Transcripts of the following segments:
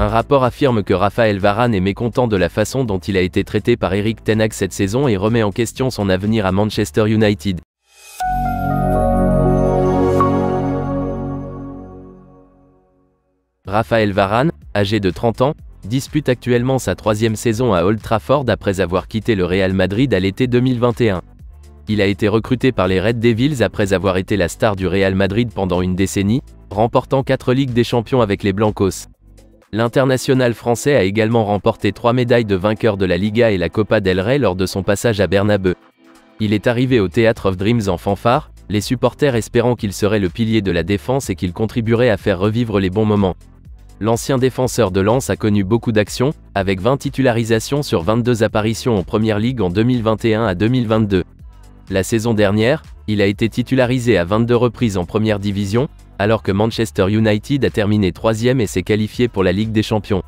Un rapport affirme que Raphaël Varane est mécontent de la façon dont il a été traité par Erik ten Hag cette saison et remet en question son avenir à Manchester United. Raphaël Varane, âgé de 30 ans, dispute actuellement sa 3e saison à Old Trafford après avoir quitté le Real Madrid à l'été 2021. Il a été recruté par les Red Devils après avoir été la star du Real Madrid pendant une décennie, remportant 4 Ligues des Champions avec les Blancos. L'international français a également remporté 3 médailles de vainqueur de la Liga et la Copa del Rey lors de son passage à Bernabeu. Il est arrivé au Theatre of Dreams en fanfare, les supporters espérant qu'il serait le pilier de la défense et qu'il contribuerait à faire revivre les bons moments. L'ancien défenseur de Lens a connu beaucoup d'actions, avec 20 titularisations sur 22 apparitions en Première Ligue en 2021 à 2022. La saison dernière, il a été titularisé à 22 reprises en Première Division, alors que Manchester United a terminé 3e et s'est qualifié pour la Ligue des Champions.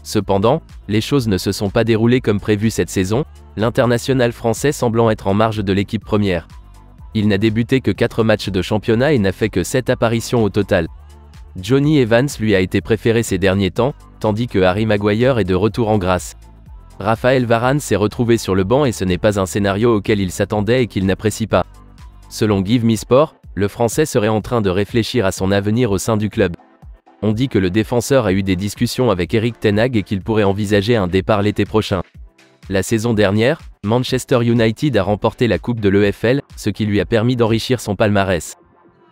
Cependant, les choses ne se sont pas déroulées comme prévu cette saison, l'international français semblant être en marge de l'équipe première. Il n'a débuté que 4 matchs de championnat et n'a fait que 7 apparitions au total. Jonny Evans lui a été préféré ces derniers temps, tandis que Harry Maguire est de retour en grâce. Raphaël Varane s'est retrouvé sur le banc et ce n'est pas un scénario auquel il s'attendait et qu'il n'apprécie pas. Selon Give Me Sport, le Français serait en train de réfléchir à son avenir au sein du club. On dit que le défenseur a eu des discussions avec Erik ten Hag et qu'il pourrait envisager un départ l'été prochain. La saison dernière, Manchester United a remporté la Coupe de l'EFL, ce qui lui a permis d'enrichir son palmarès.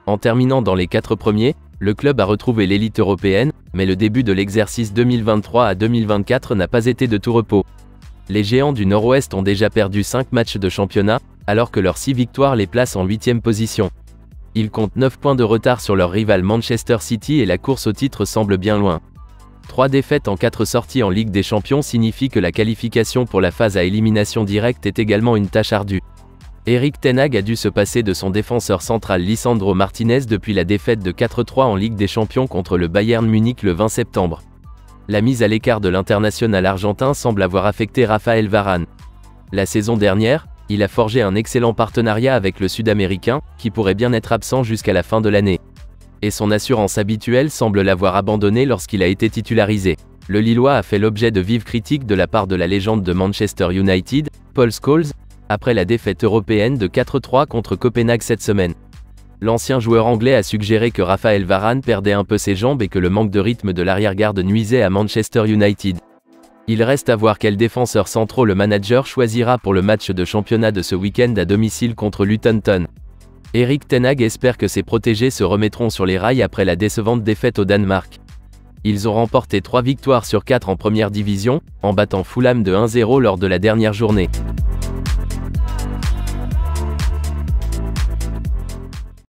En terminant dans les 4 premiers, le club a retrouvé l'élite européenne, mais le début de l'exercice 2023 à 2024 n'a pas été de tout repos. Les géants du Nord-Ouest ont déjà perdu 5 matchs de championnat, alors que leurs 6 victoires les placent en 8e position. Ils comptent 9 points de retard sur leur rival Manchester City et la course au titre semble bien loin. 3 défaites en 4 sorties en Ligue des Champions signifient que la qualification pour la phase à élimination directe est également une tâche ardue. Erik ten Hag a dû se passer de son défenseur central Lisandro Martinez depuis la défaite de 4-3 en Ligue des Champions contre le Bayern Munich le 20 septembre. La mise à l'écart de l'international argentin semble avoir affecté Raphaël Varane. La saison dernière, il a forgé un excellent partenariat avec le Sud-Américain, qui pourrait bien être absent jusqu'à la fin de l'année. Et son assurance habituelle semble l'avoir abandonné lorsqu'il a été titularisé. Le Lillois a fait l'objet de vives critiques de la part de la légende de Manchester United, Paul Scholes, après la défaite européenne de 4-3 contre Copenhague cette semaine. L'ancien joueur anglais a suggéré que Raphaël Varane perdait un peu ses jambes et que le manque de rythme de l'arrière-garde nuisait à Manchester United. Il reste à voir quel défenseur central le manager choisira pour le match de championnat de ce week-end à domicile contre Luton Town. Erik ten Hag espère que ses protégés se remettront sur les rails après la décevante défaite au Danemark. Ils ont remporté 3 victoires sur 4 en Première Division, en battant Fulham de 1-0 lors de la dernière journée.